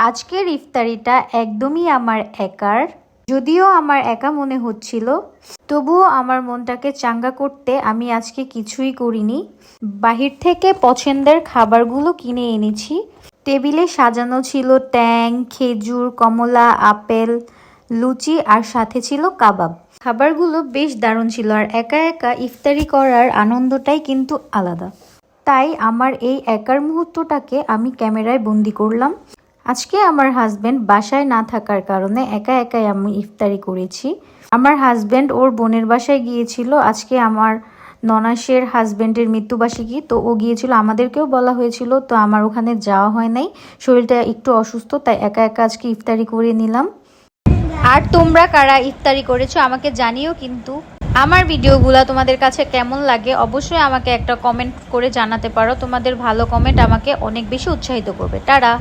আজকের ইফতারিটা একদমই আমার একার। যদিও আমার একা মনে হচ্ছিল, তবুও আমার মনটাকে চাঙ্গা করতে আমি আজকে কিছুই করিনি। বাহির থেকে পছন্দের খাবারগুলো কিনে এনেছি। টেবিলে সাজানো ছিল ট্যাং, খেজুর, কমলা, আপেল, লুচি আর সাথে ছিল কাবাব। খাবারগুলো বেশ দারুণ ছিল আর একা একা ইফতারি করার আনন্দটাই কিন্তু আলাদা। তাই আমার এই একার মুহূর্তটাকে আমি ক্যামেরায় বন্দি করলাম। আজকে আমার হাজব্যান্ড বাসায় না থাকার কারণে একা একাই আমি ইফতারি করেছি। আমার হাজব্যান্ড ওর বোনের বাসায় গিয়েছিল। আজকে আমার ননাসের হাজব্যান্ডের মৃত্যুবার্ষিকী, তো ও গিয়েছিল, আমাদেরকেও বলা হয়েছিল, তো আমার ওখানে যাওয়া হয় নাই। শরীরটা একটু অসুস্থ, তাই একা একা আজকে ইফতারি করে নিলাম। আর তোমরা কারা ইফতারি করেছো আমাকে জানিও কিন্তু। আমার ভিডিওগুলো তোমাদের কাছে কেমন লাগে অবশ্যই আমাকে একটা কমেন্ট করে জানাতে পারো। তোমাদের ভালো কমেন্ট আমাকে অনেক বেশি উৎসাহিত করবে। টাটা।